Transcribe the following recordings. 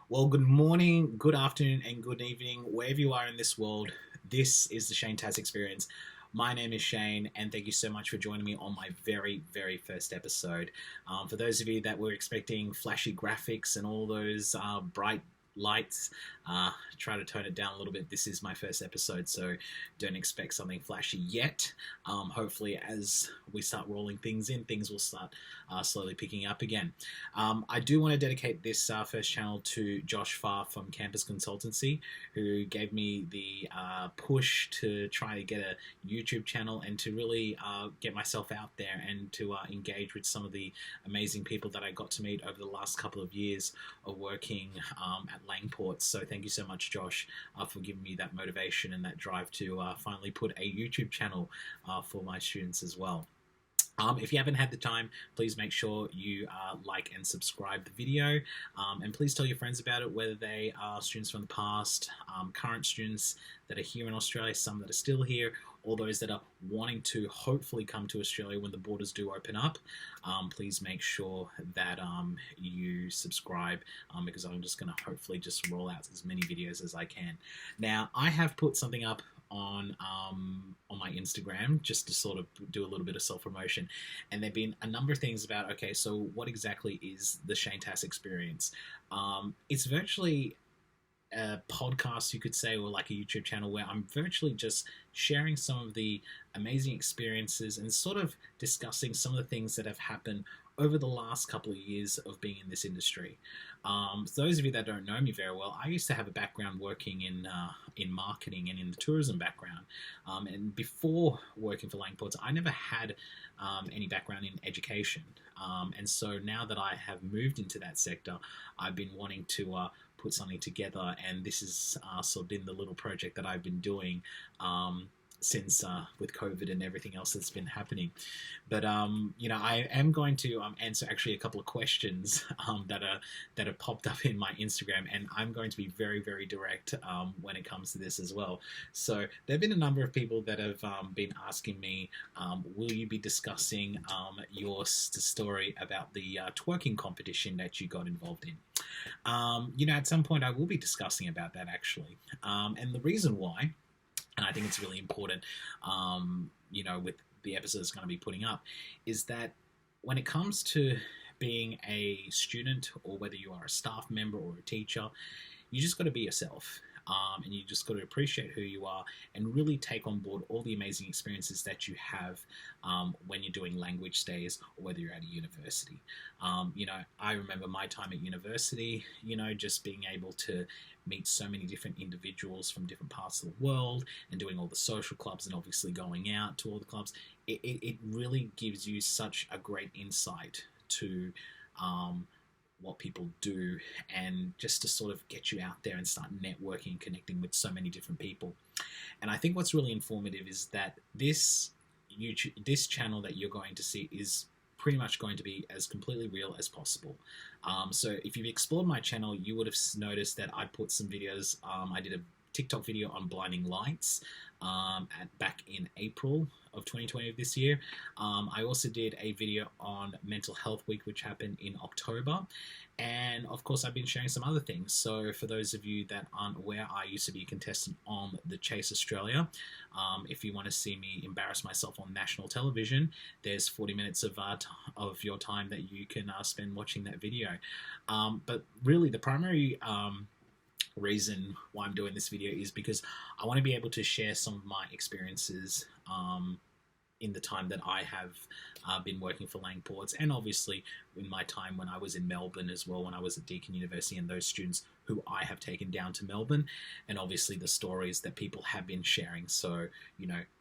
Well, good morning, good afternoon, and good evening, wherever you are in this world. This is the Shane Taas Experience. My name is Shane, and thank you so much for joining me on my very first episode. For those of you that were expecting flashy graphics and all those bright lights, try to tone it down a little bit. This is my first episode, so don't expect something flashy yet. Hopefully, as we start rolling things in, things will start slowly picking up again. I do want to dedicate this first channel to Josh Farr from Campus Consultancy, who gave me the push to try to get a YouTube channel and to really get myself out there and to engage with some of the amazing people that I got to meet over the last couple of years of working at Langport. So thank you so much, Josh, for giving me that motivation and that drive to finally put a YouTube channel for my students as well. If you haven't had the time, please make sure you like and subscribe the video, and please tell your friends about it, whether they are students from the past, current students that are here in Australia, some that are still here, or those that are wanting to hopefully come to Australia when the borders do open up. Please make sure that you subscribe, because I'm just going to hopefully just roll out as many videos as I can. Now, I have put something up on my Instagram just to sort of do a little bit of self-promotion, and there've been a number of things about, okay, so what exactly is the Shane Taas Experience? It's virtually a podcast, you could say, or like a YouTube channel where I'm virtually just sharing some of the amazing experiences and sort of discussing some of the things that have happened over the last couple of years of being in this industry. So those of you that don't know me very well, I used to have a background working in marketing and in the tourism background. And before working for Langports, I never had any background in education. And so now that I have moved into that sector, I've been wanting to put something together, and this has sort of been the little project that I've been doing since with COVID and everything else that's been happening. But I am going to answer actually a couple of questions that have popped up in my Instagram, and I'm going to be very direct when it comes to this as well. So there have been a number of people that have been asking me, will you be discussing your story about the twerking competition that you got involved in? At some point I will be discussing about that actually, and the reason why, and I think it's really important, with the episodes going to be putting up, is that when it comes to being a student, or whether you are a staff member or a teacher, you just got to be yourself. And you just got to appreciate who you are and really take on board all the amazing experiences that you have when you're doing language stays, or whether you're at a university. I remember my time at university, just being able to meet so many different individuals from different parts of the world and doing all the social clubs and obviously going out to all the clubs. It really gives you such a great insight to what people do, and just to sort of get you out there and start networking and connecting with so many different people. And I think what's really informative is that this channel that you're going to see is pretty much going to be as completely real as possible. So if you've explored my channel, you would have noticed that I put some videos. I did a TikTok video on blinding lights back in April of 2020 of this year. I also did a video on Mental Health Week, which happened in October. And of course, I've been sharing some other things. So for those of you that aren't aware, I used to be a contestant on The Chase Australia. If you want to see me embarrass myself on national television, there's 40 minutes of your time that you can spend watching that video. But really, the primary reason why I'm doing this video is because I want to be able to share some of my experiences in the time that I have been working for Langports, and obviously in my time when I was in Melbourne as well, when I was at Deakin University, and those students who I have taken down to Melbourne, and obviously the stories that people have been sharing. So,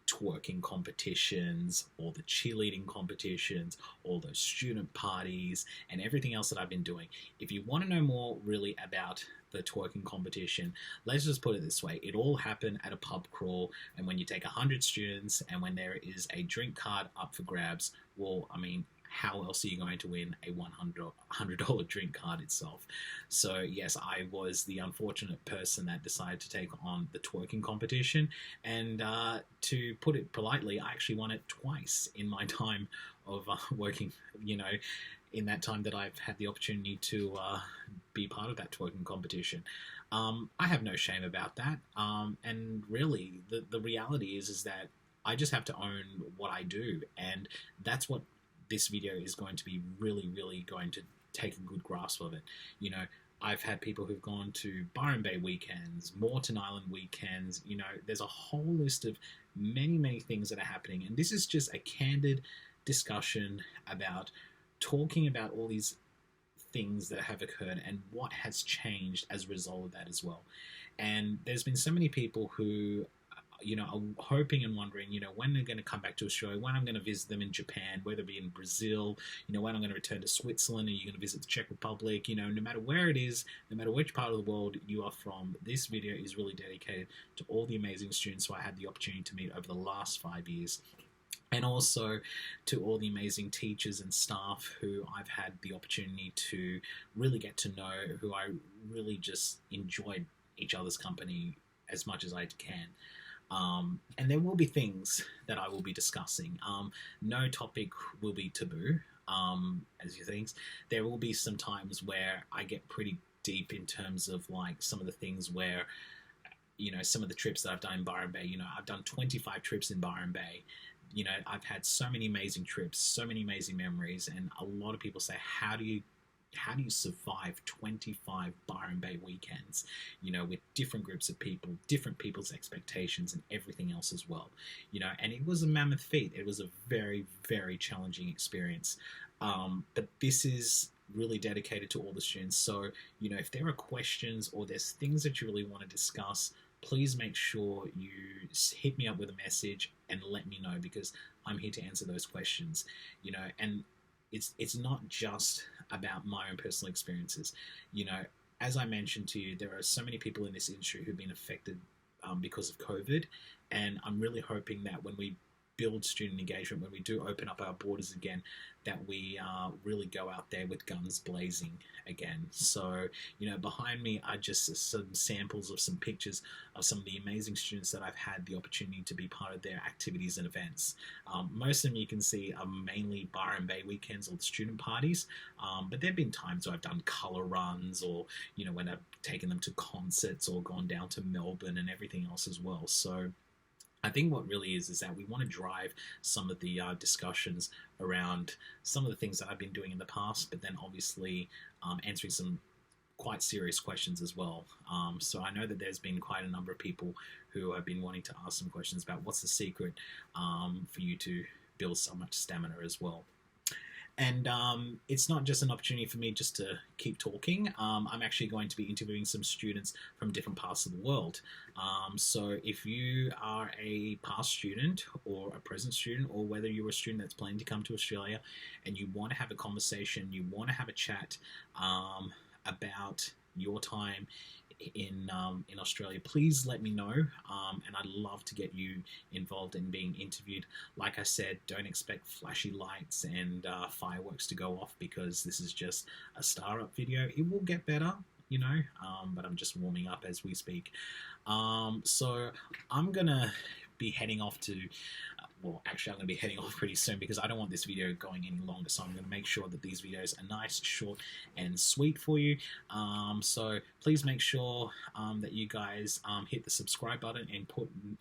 twerking competitions, all the cheerleading competitions, all those student parties, and everything else that I've been doing. If you want to know more really about the twerking competition, let's just put it this way. It all happened at a pub crawl, and when you take 100 students and when there is a drink card up for grabs, well, I mean, how else are you going to win a $100 drink card itself? So yes, I was the unfortunate person that decided to take on the twerking competition, and to put it politely, I actually won it twice in my time of working, in that time that I've had the opportunity to be part of that twerking competition. I have no shame about that. And really, the reality is that I just have to own what I do, and that's what this video is going to be really, really going to take a good grasp of it. You know, I've had people who've gone to Byron Bay weekends, Moreton Island weekends. You know, there's a whole list of many, many things that are happening, and this is just a candid discussion about talking about all these things that have occurred and what has changed as a result of that as well. And there's been so many people who, you know, are hoping and wondering, you know, when they're going to come back to Australia, when I'm going to visit them in Japan, whether it be in Brazil, you know, when I'm going to return to Switzerland, are you going to visit the Czech Republic, you know, no matter where it is, no matter which part of the world you are from, this video is really dedicated to all the amazing students who I had the opportunity to meet over the last 5 years. And also to all the amazing teachers and staff who I've had the opportunity to really get to know, who I really just enjoyed each other's company as much as I can. And there will be things that I will be discussing. No topic will be taboo, as you think. There will be some times where I get pretty deep in terms of like some of the things where, you know, some of the trips that I've done in Byron Bay. You know, I've done 25 trips in Byron Bay. You know, I've had so many amazing trips, so many amazing memories, and a lot of people say, how do you survive 25 Byron Bay weekends, you know, with different groups of people, different people's expectations and everything else as well, you know, and it was a mammoth feat. It was a very, very challenging experience. But this is really dedicated to all the students. So, you know, if there are questions or there's things that you really want to discuss, please make sure you hit me up with a message and let me know, because I'm here to answer those questions, you know. And it's not just about my own personal experiences. You know, as I mentioned to you, there are so many people in this industry who've been affected because of COVID, and I'm really hoping that when we build student engagement, when we do open up our borders again, that we really go out there with guns blazing again. So, you know, behind me are just some samples of some pictures of some of the amazing students that I've had the opportunity to be part of their activities and events. Most of them you can see are mainly Byron Bay weekends or the student parties, but there have been times where I've done colour runs, or, you know, when I've taken them to concerts or gone down to Melbourne and everything else as well. So I think what really is that we want to drive some of the discussions around some of the things that I've been doing in the past, but then obviously answering some quite serious questions as well. So I know that there's been quite a number of people who have been wanting to ask some questions about what's the secret for you to build so much stamina as well. And it's not just an opportunity for me just to keep talking. I'm actually going to be interviewing some students from different parts of the world. So if you are a past student or a present student, or whether you're a student that's planning to come to Australia and you want to have a conversation, you want to have a chat about your time in Australia, please let me know, and I'd love to get you involved in being interviewed. Like I said, don't expect flashy lights and fireworks to go off, because this is just a start-up video. It will get better, you know, but I'm just warming up as we speak. So I'm gonna be heading off to well, actually I'm going to be heading off pretty soon, because I don't want this video going any longer, so I'm going to make sure that these videos are nice, short and sweet for you. So please make sure that you guys hit the subscribe button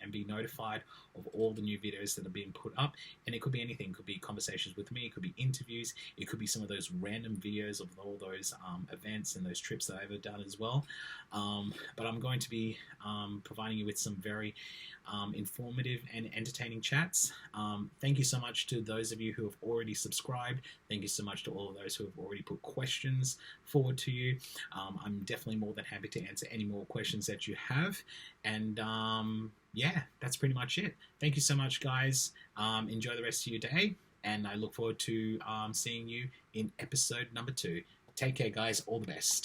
and be notified of all the new videos that are being put up. And it could be anything. It could be conversations with me, it could be interviews, it could be some of those random videos of all those events and those trips that I've ever done as well. But I'm going to be providing you with some very informative and entertaining chats. Thank you so much to those of you who have already subscribed. Thank you so much to all of those who have already put questions forward to you. I'm definitely more than happy to answer any more questions that you have. And yeah, that's pretty much it. Thank you so much, guys. Enjoy the rest of your day, and I look forward to seeing you in episode number 2. Take care, guys. All the best.